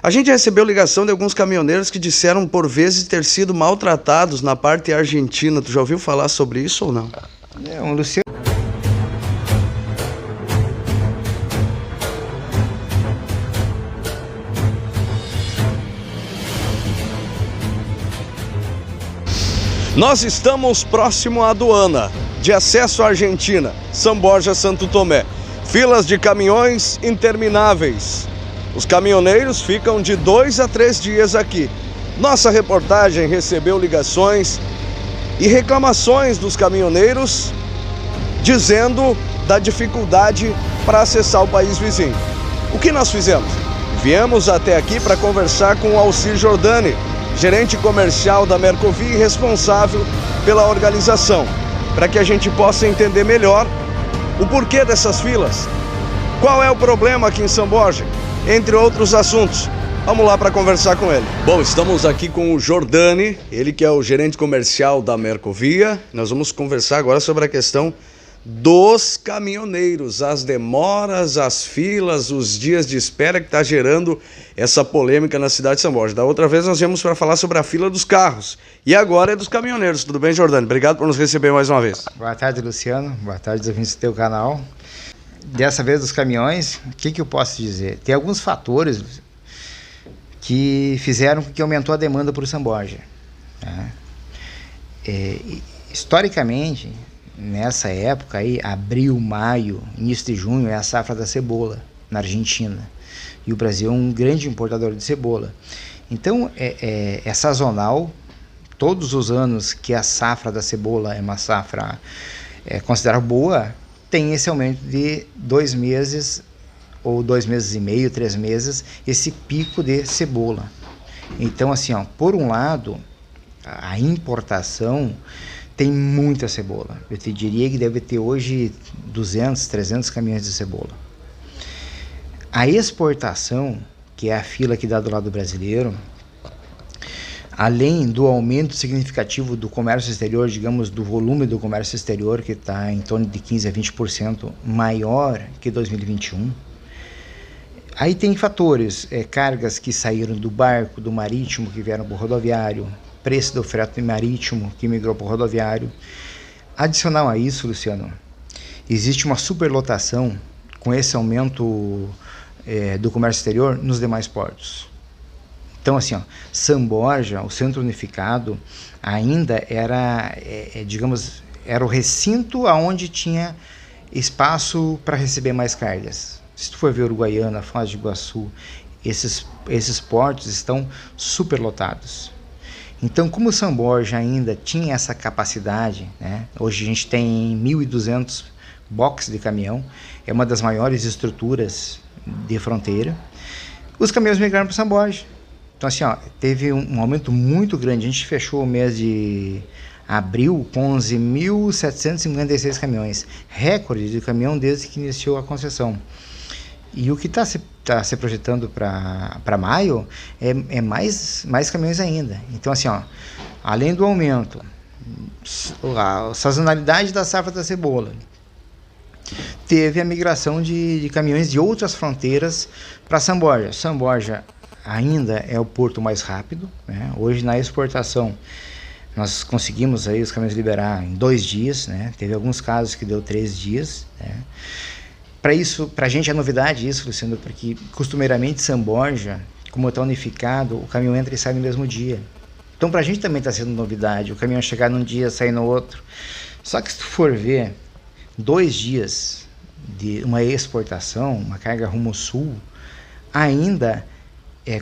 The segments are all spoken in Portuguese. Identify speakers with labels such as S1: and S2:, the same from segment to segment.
S1: A gente recebeu ligação de alguns caminhoneiros que disseram por vezes ter sido maltratados na parte argentina. Tu já ouviu falar sobre isso ou não?
S2: Não, Luciano.
S1: Nós estamos próximo à aduana de acesso à Argentina, São Borja, Santo Tomé. Filas de caminhões intermináveis. Os caminhoneiros ficam de 2 a 3 dias aqui. Nossa reportagem recebeu ligações e reclamações dos caminhoneiros dizendo da dificuldade para acessar o país vizinho. O que nós fizemos? Viemos até aqui para conversar com o Alcir Jordani, gerente comercial da Mercovi e responsável pela organização, para que a gente possa entender melhor o porquê dessas filas, qual é o problema aqui em São Borja, entre outros assuntos. Vamos lá para conversar com ele. Bom, estamos aqui com o Jordani, ele que é o gerente comercial da Mercovia. Nós vamos conversar agora sobre a questão dos caminhoneiros, as demoras, as filas, os dias de espera que está gerando essa polêmica na cidade de São Borja. Da outra vez nós viemos para falar sobre a fila dos carros e agora é dos caminhoneiros. Tudo bem, Jordani? Obrigado por nos receber mais uma vez.
S2: Boa tarde, Luciano. Boa tarde, ouvintes do teu canal. Dessa vez dos caminhões, o que eu posso dizer? Tem alguns fatores que fizeram com que aumentou a demanda por São Borja. Né? Historicamente, nessa época aí, abril, maio, início de junho, é a safra da cebola na Argentina. E o Brasil é um grande importador de cebola. Então, é sazonal. Todos os anos que a safra da cebola é uma safra considerada boa, tem esse aumento de 2 meses, ou 2 meses e meio, 3 meses, esse pico de cebola. Então, assim, ó, por um lado, a importação tem muita cebola. Eu te diria que deve ter hoje 200, 300 caminhões de cebola. A exportação, que é a fila que dá do lado brasileiro, além do aumento significativo do comércio exterior, digamos, do volume do comércio exterior, que está em torno de 15% a 20% maior que 2021, aí tem fatores, cargas que saíram do barco, do marítimo, que vieram para o rodoviário, preço do frete marítimo que migrou para o rodoviário. Adicional a isso, Luciano, existe uma superlotação com esse aumento do comércio exterior nos demais portos. Então, assim, ó, São Borja, o centro unificado, ainda era, digamos, era o recinto aonde tinha espaço para receber mais cargas. Se tu for ver Uruguaiana, Foz do Iguaçu, esses portos estão superlotados. Então, como São Borja ainda tinha essa capacidade, né? Hoje a gente tem 1.200 boxes de caminhão, é uma das maiores estruturas de fronteira, os caminhões migraram para São Borja. Então, assim, ó, teve um aumento muito grande. A gente fechou o mês de abril com 11.756 caminhões, recorde de caminhão desde que iniciou a concessão. E o que está se projetando para maio é mais caminhões ainda. Então, assim, ó, além do aumento, a sazonalidade da safra da cebola, teve a migração de caminhões de outras fronteiras para São Borja. São Borja ainda é o porto mais rápido, né? Hoje, na exportação, nós conseguimos aí os caminhões liberar em 2 dias, né? Teve alguns casos que deu 3 dias, né? Para a gente é novidade isso, Luciano, porque costumeiramente São Borja, como está unificado, o caminhão entra e sai no mesmo dia. Então, para a gente também está sendo novidade, o caminhão chegar num dia, sair no outro. Só que se tu for ver, 2 dias de uma exportação, uma carga rumo sul, ainda,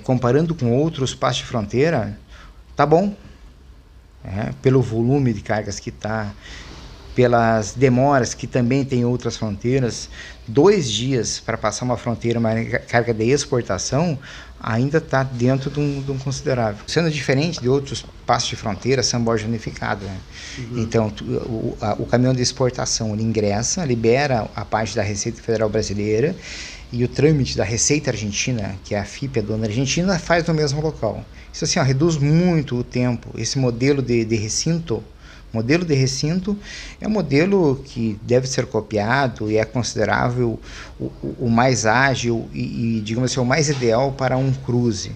S2: comparando com outros passos de fronteira, tá bom. Pelo volume de cargas que está, pelas demoras que também tem outras fronteiras, 2 dias para passar uma fronteira, uma carga de exportação, ainda está dentro de um considerável. Sendo diferente de outros passos de fronteira, São Borja unificado, né? Uhum. Então, o caminhão de exportação, ele ingressa, libera a parte da Receita Federal Brasileira, e o trâmite da Receita Argentina, que é a FIP, a dona argentina, faz no mesmo local. Isso, assim, ó, reduz muito o tempo. Esse modelo de recinto O modelo de recinto é um modelo que deve ser copiado e é considerável o mais ágil e, digamos assim, o mais ideal para um cruze.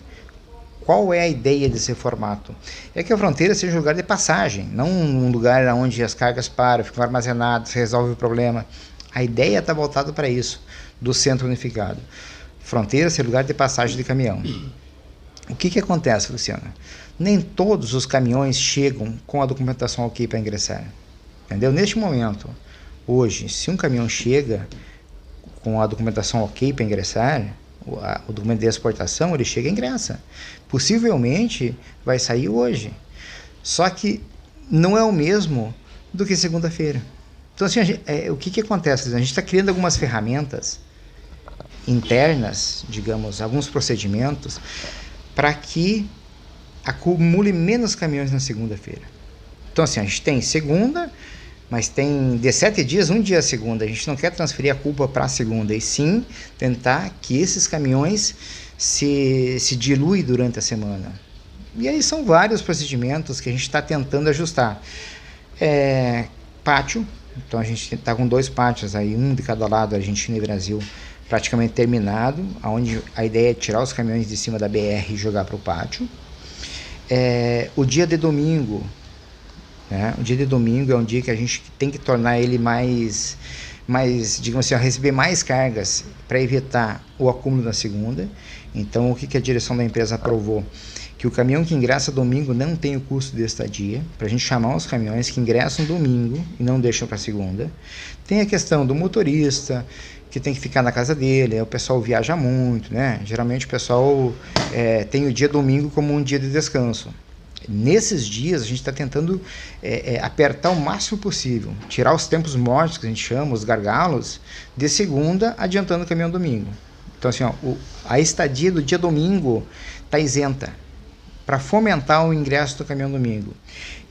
S2: Qual é a ideia desse formato? É que a fronteira seja um lugar de passagem, não um lugar onde as cargas param, ficam armazenadas, resolve o problema. A ideia está voltada para isso, do centro unificado. Fronteira ser lugar de passagem de caminhão. O que acontece, Luciano? Nem todos os caminhões chegam com a documentação ok para ingressar. Entendeu? Neste momento, hoje, se um caminhão chega com a documentação ok para ingressar, o documento de exportação, ele chega e ingressa. Possivelmente vai sair hoje. Só que não é o mesmo do que segunda-feira. Então, assim, o que acontece? A gente está criando algumas ferramentas internas, digamos, alguns procedimentos, para que acumule menos caminhões na segunda-feira. Então, assim, a gente tem segunda, mas tem de 7 dias, um dia a segunda. A gente não quer transferir a culpa para a segunda, e sim tentar que esses caminhões se diluem durante a semana. E aí são vários procedimentos que a gente está tentando ajustar. Pátio, então a gente está com 2 pátios, aí, um de cada lado, Argentina e Brasil, praticamente terminado, onde a ideia é tirar os caminhões de cima da BR e jogar para o pátio. O dia de domingo, né? O dia de domingo é um dia que a gente tem que tornar ele mais digamos assim, receber mais cargas para evitar o acúmulo na segunda. Então, o que a direção da empresa aprovou? Que o caminhão que ingressa domingo não tem o custo de estadia, para a gente chamar os caminhões que ingressam domingo e não deixam para segunda. Tem a questão do motorista, que tem que ficar na casa dele, o pessoal viaja muito, né? Geralmente o pessoal tem o dia domingo como um dia de descanso. Nesses dias a gente está tentando apertar o máximo possível, tirar os tempos mortos, que a gente chama, os gargalos, de segunda, adiantando o caminhão domingo. Então, assim, a estadia do dia domingo está isenta, para fomentar o ingresso do caminhão domingo.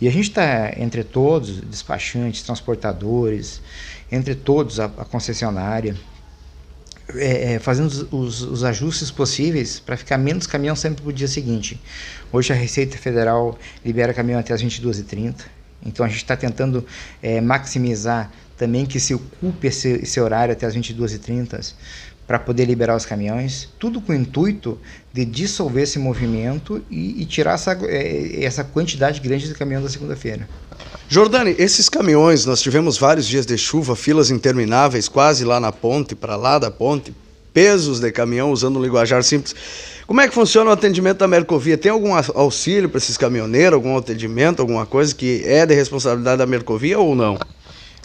S2: E a gente está, entre todos, despachantes, transportadores, entre todos, a concessionária, fazendo os ajustes possíveis para ficar menos caminhão sempre para o dia seguinte. Hoje a Receita Federal libera caminhão até as 22h30, então a gente está tentando maximizar também que se ocupe esse horário até as 22h30 para poder liberar os caminhões, tudo com o intuito de dissolver esse movimento e tirar essa quantidade grande de caminhão da segunda-feira.
S1: Jordani, esses caminhões, nós tivemos vários dias de chuva, filas intermináveis, quase lá na ponte, para lá da ponte, pesos de caminhão, usando um linguajar simples. Como é que funciona o atendimento da Mercovia? Tem algum auxílio para esses caminhoneiros, algum atendimento, alguma coisa que é de responsabilidade da Mercovia ou não?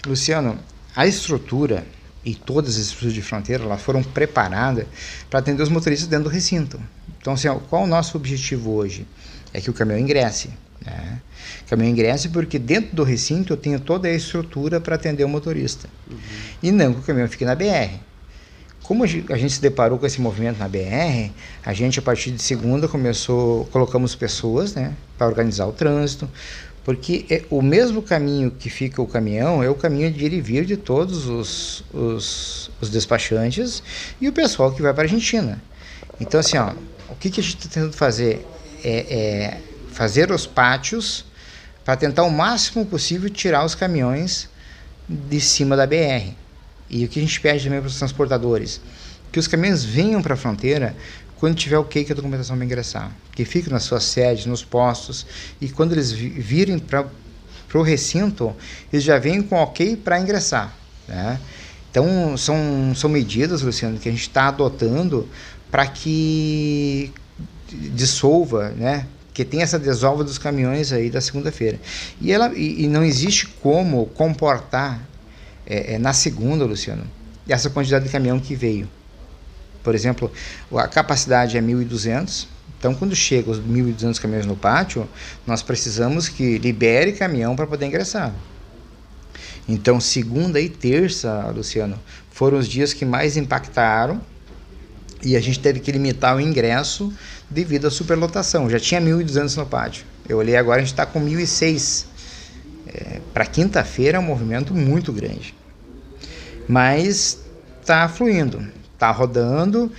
S2: Luciano, a estrutura e todas as estruturas de fronteira, elas foram preparadas para atender os motoristas dentro do recinto. Então, assim, qual o nosso objetivo hoje? É que o caminhão ingresse, né? O caminhão ingresse porque dentro do recinto eu tenho toda a estrutura para atender o motorista. E não que o caminhão fique na BR. Como a gente se deparou com esse movimento na BR, a gente, a partir de segunda, colocamos pessoas, né, para organizar o trânsito, porque o mesmo caminho que fica o caminhão é o caminho de ir e vir de todos os despachantes e o pessoal que vai para a Argentina. Então, assim, o que a gente está tentando fazer é fazer os pátios para tentar o máximo possível tirar os caminhões de cima da BR. E o que a gente pede também para os transportadores? Que os caminhões venham para a fronteira quando tiver ok que a documentação vai ingressar, que fiquem nas suas sedes, nos postos, e quando eles virem para o recinto, eles já vêm com ok para ingressar, né? Então, são medidas, Luciano, que a gente está adotando para que dissolva, né? Que tem essa desova dos caminhões aí da segunda-feira. E não existe como comportar na segunda, Luciano, essa quantidade de caminhão que veio. Por exemplo, a capacidade é 1.200, então quando chega os 1.200 caminhões no pátio, nós precisamos que libere caminhão para poder ingressar. Então, segunda e terça, Luciano, foram os dias que mais impactaram e a gente teve que limitar o ingresso devido à superlotação. Já tinha 1.200 no pátio. Eu olhei agora, a gente está com 1.006. Para quinta-feira é um movimento muito grande. Mas está fluindo, está rodando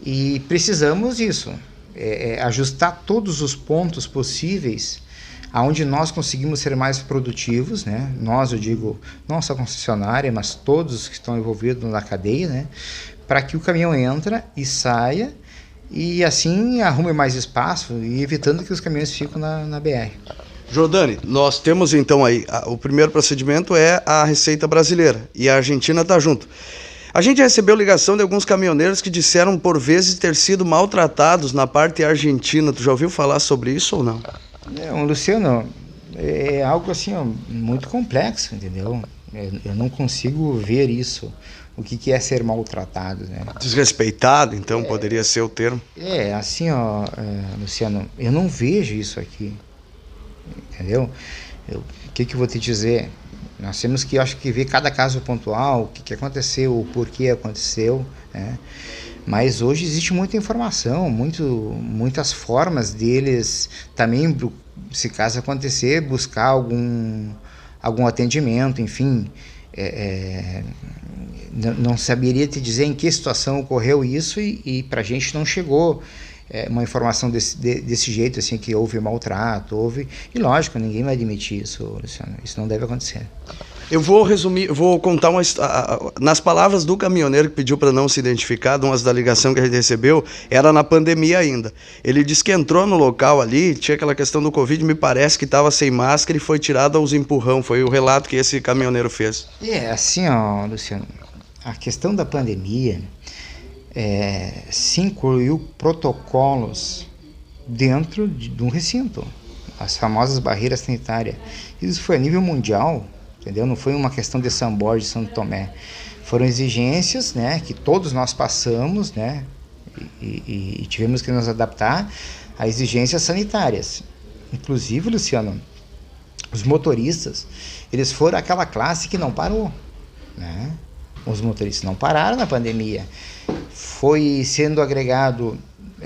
S2: e precisamos disso. Ajustar todos os pontos possíveis aonde nós conseguimos ser mais produtivos, né? Nós, eu digo, nossa concessionária, mas todos que estão envolvidos na cadeia, né? Para que o caminhão entra e saia e assim arrume mais espaço e evitando que os caminhões fiquem na BR.
S1: Jordani, nós temos então aí, o primeiro procedimento é a Receita Brasileira e a Argentina está junto. A gente recebeu ligação de alguns caminhoneiros que disseram por vezes ter sido maltratados na parte argentina. Tu já ouviu falar sobre isso ou não?
S2: Luciano, é algo assim, ó, muito complexo, entendeu? Eu não consigo ver isso. O que é ser maltratado, né? Desrespeitado,
S1: então, poderia ser o termo.
S2: Assim, ó, Luciano, eu não vejo isso aqui, entendeu? O que eu vou te dizer? Nós temos que, acho que, ver cada caso pontual, o que aconteceu, o porquê aconteceu, né? Mas hoje existe muita informação, muitas formas deles também, se caso acontecer, buscar algum atendimento, enfim. Não saberia te dizer em que situação ocorreu isso e para a gente não chegou uma informação desse jeito, assim, que houve maltrato, e lógico, ninguém vai admitir isso, Luciano, isso não deve acontecer.
S1: Eu vou resumir, vou contar nas palavras do caminhoneiro que pediu para não se identificar, umas da ligação que a gente recebeu, era na pandemia ainda. Ele disse que entrou no local ali, tinha aquela questão do Covid, me parece que estava sem máscara e foi tirado aos empurrão, foi o relato que esse caminhoneiro fez.
S2: Assim, ó, Luciano, a questão da pandemia se incluiu protocolos dentro de um recinto, as famosas barreiras sanitárias. Isso foi a nível mundial, entendeu? Não foi uma questão de São Borja e Santo Tomé. Foram exigências, né, que todos nós passamos, né, e tivemos que nos adaptar a exigências sanitárias. Inclusive, Luciano, os motoristas, eles foram aquela classe que não parou, né? Os motoristas não pararam na pandemia. Foi sendo agregado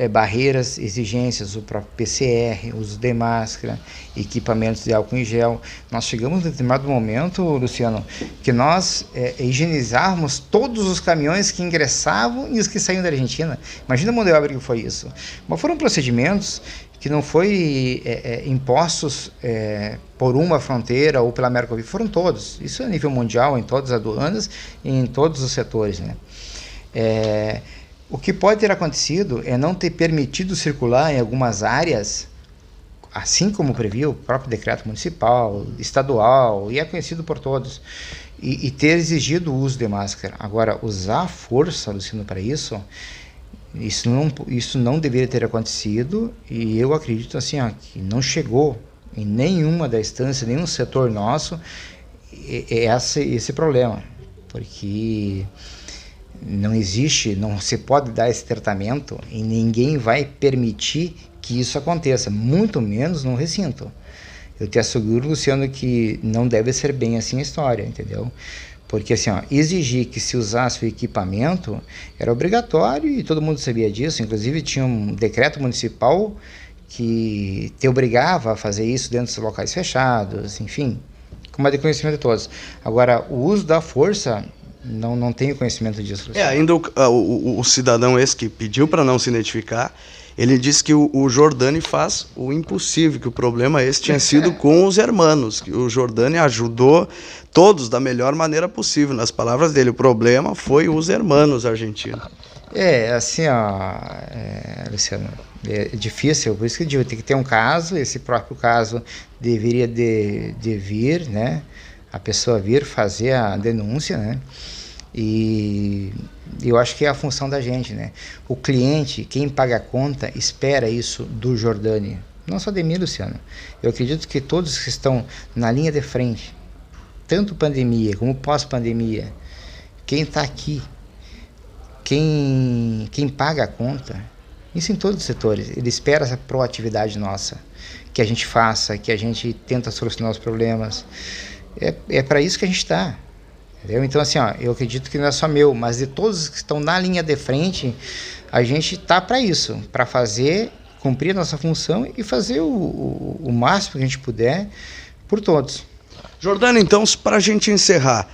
S2: barreiras, exigências, o próprio PCR, uso de máscara, equipamentos de álcool em gel. Nós chegamos em determinado momento, Luciano, que nós higienizávamos todos os caminhões que ingressavam e os que saíam da Argentina. Imagina a mão de obra que foi isso. Mas foram procedimentos que não foi impostos por uma fronteira ou pela Mercosul, foram todos. Isso é a nível mundial, em todas as aduanas e em todos os setores, né? O que pode ter acontecido é não ter permitido circular em algumas áreas, assim como previu o próprio decreto municipal, estadual, e é conhecido por todos, e ter exigido o uso de máscara. Agora, usar a força, Luciano, para isso não deveria ter acontecido, e eu acredito assim, ó, que não chegou em nenhuma da instância, nenhum setor nosso, esse problema, porque não existe, não se pode dar esse tratamento e ninguém vai permitir que isso aconteça, muito menos no recinto. Eu te asseguro, Luciano, que não deve ser bem assim a história, entendeu? Porque assim, ó, exigir que se usasse o equipamento era obrigatório e todo mundo sabia disso. Inclusive tinha um decreto municipal que te obrigava a fazer isso dentro dos locais fechados, enfim, como é de conhecimento de todos. Agora, o uso da força, não tenho conhecimento disso.
S1: Ainda o cidadão esse que pediu para não se identificar, ele disse que o Jordani faz o impossível, que o problema esse tinha sido com os hermanos, que o Jordani ajudou todos da melhor maneira possível. Nas palavras dele, o problema foi os hermanos argentinos.
S2: Assim, ó, Luciano, é difícil, por isso que eu digo, tem que ter um caso, esse próprio caso deveria de vir, né, a pessoa vir fazer a denúncia, né, e eu acho que é a função da gente, né, o cliente, quem paga a conta, espera isso do Jordani, não só de mim, Luciano. Eu acredito que todos que estão na linha de frente, tanto pandemia como pós-pandemia, quem está aqui, quem paga a conta, isso em todos os setores, ele espera essa proatividade nossa, que a gente faça, que a gente tenta solucionar os problemas. É para isso que a gente está, entendeu? Então assim, ó, eu acredito que não é só meu, mas de todos que estão na linha de frente, a gente está para isso, para cumprir a nossa função e fazer o máximo que a gente puder por todos.
S1: Jordani, então, para a gente encerrar,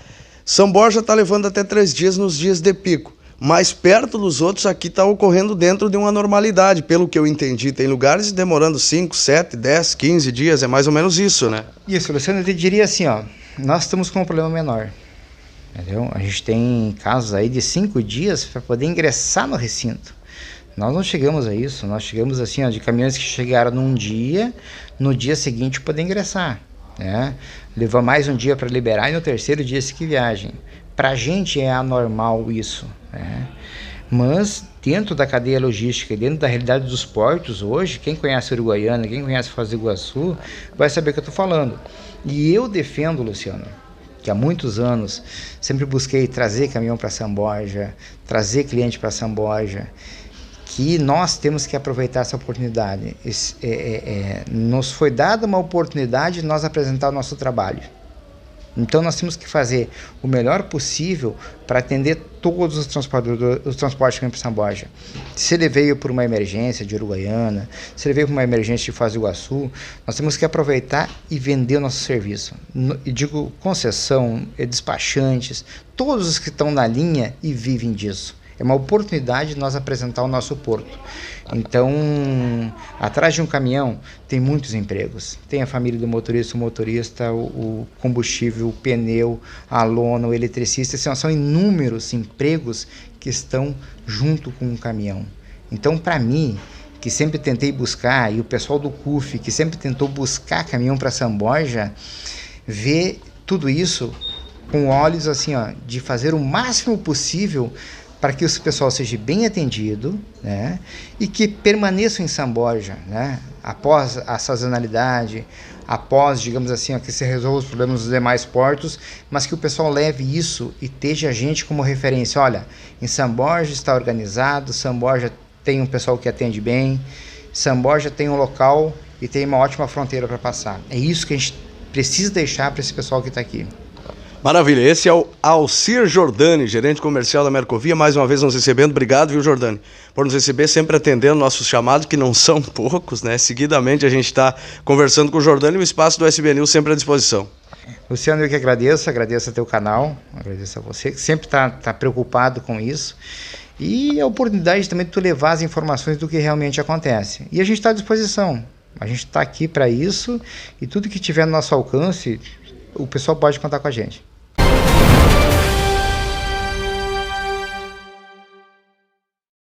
S1: São Borja está levando até 3 dias nos dias de pico. mas perto dos outros aqui está ocorrendo dentro de uma normalidade, pelo que eu entendi. Tem lugares demorando 5, 7, 10, 15 dias, é mais ou menos isso, né?
S2: Isso, Luciano, eu te diria assim, ó, nós estamos com um problema menor, entendeu? A gente tem casos aí de 5 dias para poder ingressar no recinto. Nós não chegamos a isso, nós chegamos assim, ó, de caminhões que chegaram num dia, no dia seguinte poder ingressar, né? Levou mais um dia para liberar e no terceiro dia que viagem. Para a gente é anormal isso, né? Mas dentro da cadeia logística, dentro da realidade dos portos hoje, quem conhece Uruguaiana, quem conhece Foz do Iguaçu, vai saber o que eu estou falando. E eu defendo, Luciano, que há muitos anos sempre busquei trazer caminhão para São Borja, trazer cliente para São Borja, que nós temos que aproveitar essa oportunidade. Nos foi dada uma oportunidade de nós apresentar o nosso trabalho. Então nós temos que fazer o melhor possível para atender todos os transportes que vêm para São Borja. Se ele veio por uma emergência de Uruguaiana, se ele veio por uma emergência de Foz do Iguaçu, nós temos que aproveitar e vender o nosso serviço. E digo concessão, despachantes, todos os que estão na linha e vivem disso. É uma oportunidade de nós apresentar o nosso porto. Então, atrás de um caminhão tem muitos empregos. Tem a família do motorista, o motorista, o combustível, o pneu, a lona, o eletricista. São inúmeros empregos que estão junto com o caminhão. Então, para mim, que sempre tentei buscar, e o pessoal do CUF, que sempre tentou buscar caminhão para São Borja, vê tudo isso com olhos assim, ó, de fazer o máximo possível para que o pessoal seja bem atendido, né, e que permaneçam em São Borja, né, após a sazonalidade, após, digamos assim, ó, que se resolva os problemas dos demais portos, mas que o pessoal leve isso e esteja a gente como referência. Olha, em São Borja está organizado, São Borja tem um pessoal que atende bem, São Borja tem um local e tem uma ótima fronteira para passar. É isso que a gente precisa deixar para esse pessoal que está aqui.
S1: Maravilha, esse é o Alcir Jordani, gerente comercial da Mercovia, mais uma vez nos recebendo. Obrigado, viu, Jordani, por nos receber, sempre atendendo nossos chamados, que não são poucos, né? Seguidamente a gente está conversando com o Jordani e o espaço do SB News sempre à disposição.
S2: Luciano, eu que agradeço a teu canal, agradeço a você, que sempre está preocupado com isso. E a oportunidade também de tu levar as informações do que realmente acontece. E a gente está à disposição, a gente está aqui para isso e tudo que tiver no nosso alcance, o pessoal pode contar com a gente.